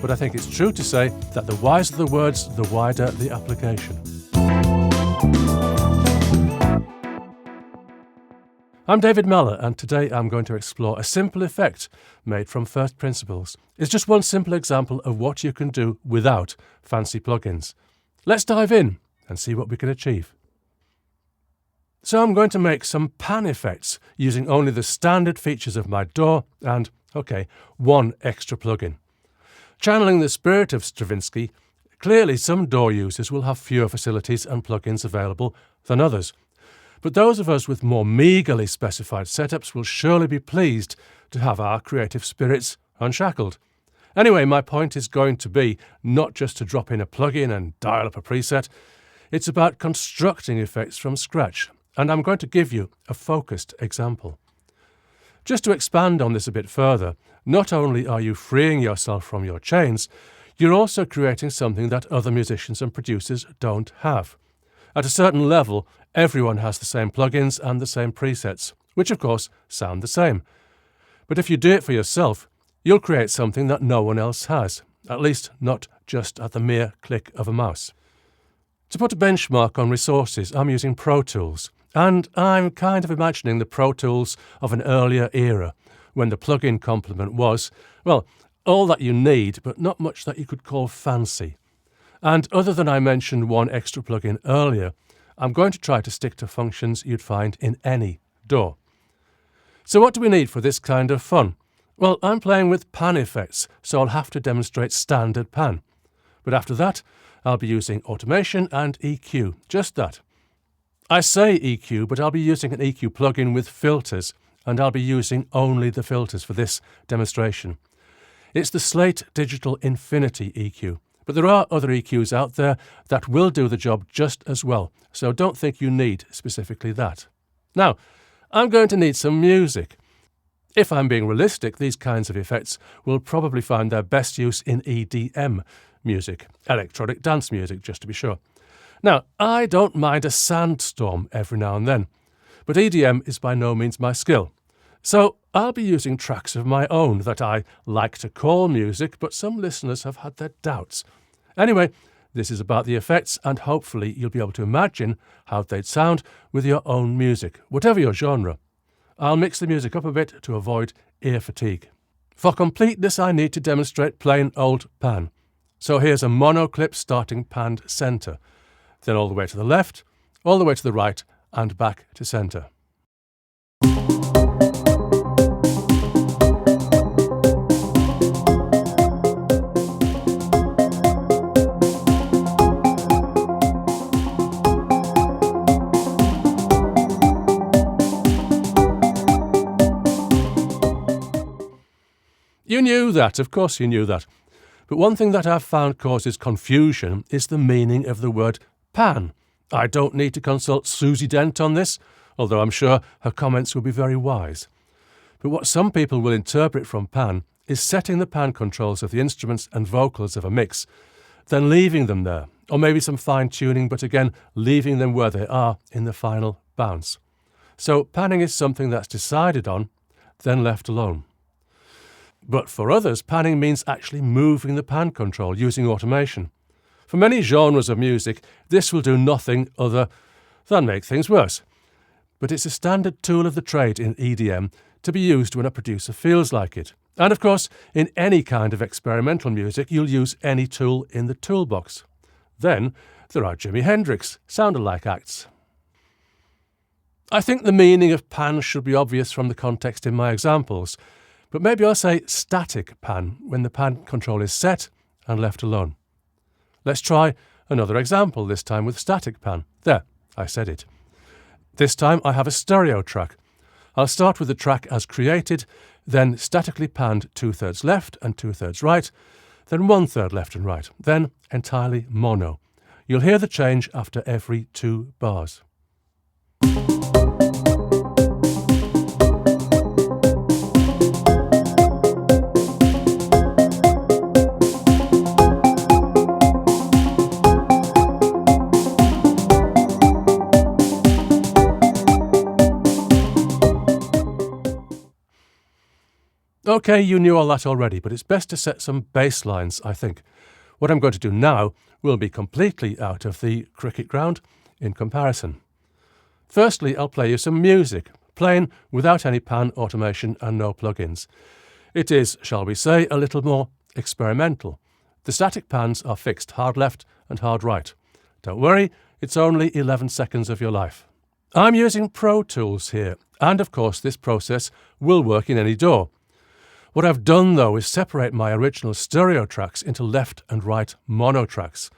but I think it's true to say that the wiser the words, the wider the application. I'm David Mellor, and today I'm going to explore a simple effect made from first principles. It's just one simple example of what you can do without fancy plugins. Let's dive in and see what we can achieve. So I'm going to make some pan effects using only the standard features of my DAW and, one extra plugin. Channeling the spirit of Stravinsky, clearly some DAW users will have fewer facilities and plugins available than others. But those of us with more meagerly specified setups will surely be pleased to have our creative spirits unshackled. Anyway, my point is going to be not just to drop in a plugin and dial up a preset. It's about constructing effects from scratch, and I'm going to give you a focused example. Just to expand on this a bit further, not only are you freeing yourself from your chains, you're also creating something that other musicians and producers don't have. At a certain level, everyone has the same plugins and the same presets, which of course sound the same. But if you do it for yourself, you'll create something that no one else has, at least not just at the mere click of a mouse. To put a benchmark on resources, I'm using Pro Tools, and I'm kind of imagining the Pro Tools of an earlier era, when the plugin complement was, well, all that you need, but not much that you could call fancy. And other than I mentioned one extra plugin earlier, I'm going to try to stick to functions you'd find in any DAW. So what do we need for this kind of fun? Well, I'm playing with pan effects, so I'll have to demonstrate standard pan. But after that, I'll be using automation and EQ, just that. I say EQ, but I'll be using an EQ plugin with filters, and I'll be using only the filters for this demonstration. It's the Slate Digital Infinity EQ. But there are other EQs out there that will do the job just as well, so don't think you need specifically that. Now, I'm going to need some music. If I'm being realistic, these kinds of effects will probably find their best use in EDM music, electronic dance music, just to be sure. Now, I don't mind a sandstorm every now and then, but EDM is by no means my skill. So I'll be using tracks of my own that I like to call music, but some listeners have had their doubts. Anyway, this is about the effects, and hopefully you'll be able to imagine how they'd sound with your own music, whatever your genre. I'll mix the music up a bit to avoid ear fatigue. For completeness, I need to demonstrate plain old pan. So here's a mono clip starting panned centre, then all the way to the left, all the way to the right, and back to centre. You knew that, of course you knew that. But one thing that I've found causes confusion is the meaning of the word pan. I don't need to consult Susie Dent on this, although I'm sure her comments will be very wise. But what some people will interpret from pan is setting the pan controls of the instruments and vocals of a mix, then leaving them there, or maybe some fine-tuning, but again, leaving them where they are in the final bounce. So panning is something that's decided on, then left alone. But for others, panning means actually moving the pan control using automation. For many genres of music, this will do nothing other than make things worse. But it's a standard tool of the trade in EDM to be used when a producer feels like it. And of course, in any kind of experimental music, you'll use any tool in the toolbox. Then there are Jimi Hendrix, sound-alike acts. I think the meaning of pan should be obvious from the context in my examples, but maybe I'll say static pan when the pan control is set and left alone. Let's try another example, this time with static pan. There, I said it. This time I have a stereo track. I'll start with the track as created, then statically panned 2/3 left and 2/3 right, then 1/3 left and right, then entirely mono. You'll hear the change after every 2 bars. OK, you knew all that already, but it's best to set some baselines, I think. What I'm going to do now will be completely out of the cricket ground in comparison. Firstly, I'll play you some music, plain without any pan automation and no plugins. It is, shall we say, a little more experimental. The static pans are fixed hard left and hard right. Don't worry, it's only 11 seconds of your life. I'm using Pro Tools here, and of course this process will work in any DAW. What I've done though is separate my original stereo tracks into left and right mono tracks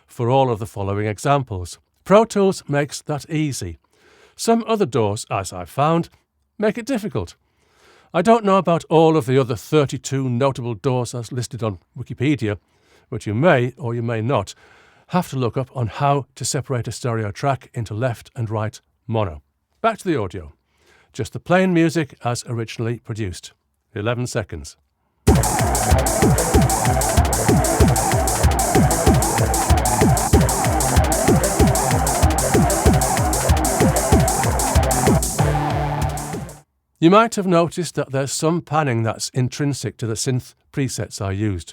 for all of the following examples. Pro Tools makes that easy. Some other DAWs, as I've found, make it difficult. I don't know about all of the other 32 notable DAWs as listed on Wikipedia, but you may, or you may not, have to look up on how to separate a stereo track into left and right mono. Back to the audio. Just the plain music as originally produced. 11 seconds. You might have noticed that there's some panning that's intrinsic to the synth presets I used.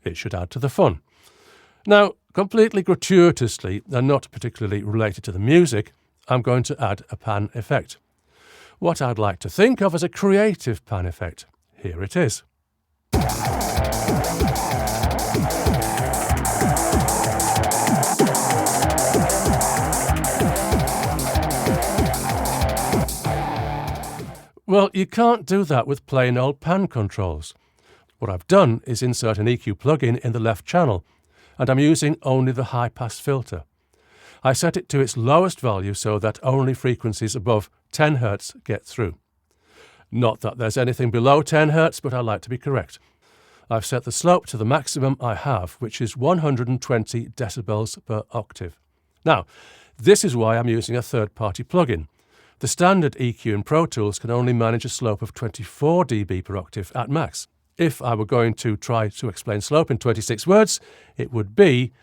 It should add to the fun. Now, completely gratuitously and not particularly related to the music, I'm going to add a pan effect. What I'd like to think of as a creative pan effect. Here it is. Well, you can't do that with plain old pan controls. What I've done is insert an EQ plugin in the left channel, and I'm using only the high-pass filter. I set it to its lowest value so that only frequencies above 10 Hz get through. Not that there's anything below 10 Hz, but I like to be correct. I've set the slope to the maximum I have, which is 120 decibels per octave. Now, this is why I'm using a third-party plugin. The standard EQ in Pro Tools can only manage a slope of 24 dB per octave at max. If I were going to try to explain slope in 26 words, it would be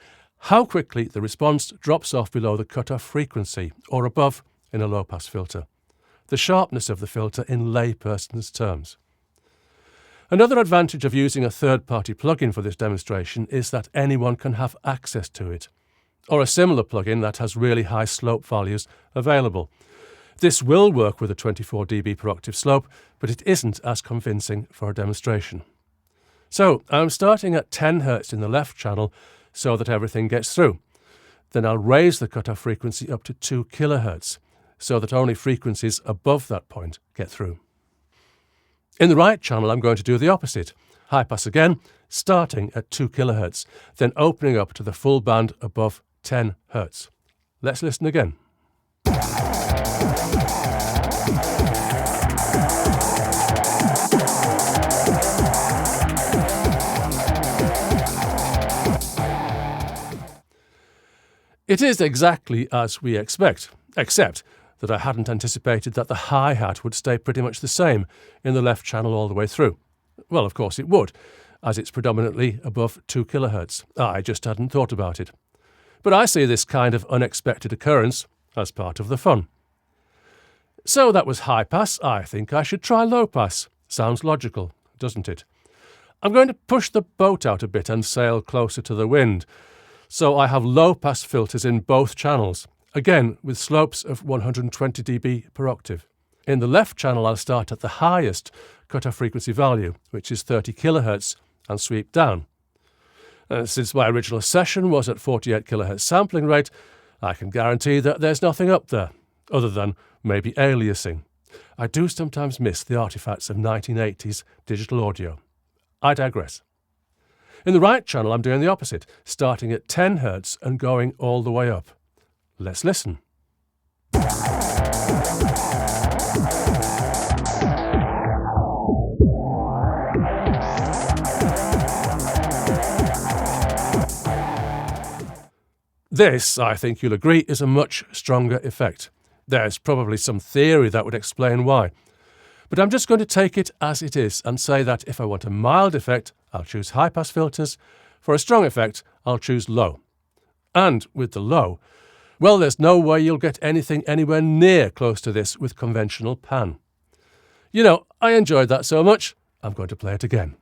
how quickly the response drops off below the cutoff frequency, or above in a low-pass filter. The sharpness of the filter in layperson's terms. Another advantage of using a third-party plugin for this demonstration is that anyone can have access to it, or a similar plugin that has really high slope values available. This will work with a 24 dB per octave slope, but it isn't as convincing for a demonstration. So I'm starting at 10 Hz in the left channel so that everything gets through. Then I'll raise the cutoff frequency up to 2 kHz so that only frequencies above that point get through. In the right channel I'm going to do the opposite. High pass again, starting at 2 kHz, then opening up to the full band above 10 Hz. Let's listen again. It is exactly as we expect, except that I hadn't anticipated that the hi-hat would stay pretty much the same in the left channel all the way through. Well, of course it would, as it's predominantly above 2 kHz. I just hadn't thought about it. But I see this kind of unexpected occurrence as part of the fun. So that was high pass. I think I should try low pass. Sounds logical, doesn't it? I'm going to push the boat out a bit and sail closer to the wind. So I have low-pass filters in both channels, again with slopes of 120 dB per octave. In the left channel I'll start at the highest cutoff frequency value, which is 30 kHz, and sweep down. Since my original session was at 48 kHz sampling rate, I can guarantee that there's nothing up there, other than maybe aliasing. I do sometimes miss the artifacts of 1980s digital audio. I digress. In the right channel, I'm doing the opposite, starting at 10 Hz and going all the way up. Let's listen. This, I think you'll agree, is a much stronger effect. There's probably some theory that would explain why. But I'm just going to take it as it is and say that if I want a mild effect, I'll choose high-pass filters. For a strong effect, I'll choose low. And with the low, well, there's no way you'll get anything anywhere near close to this with conventional pan. You know, I enjoyed that so much, I'm going to play it again.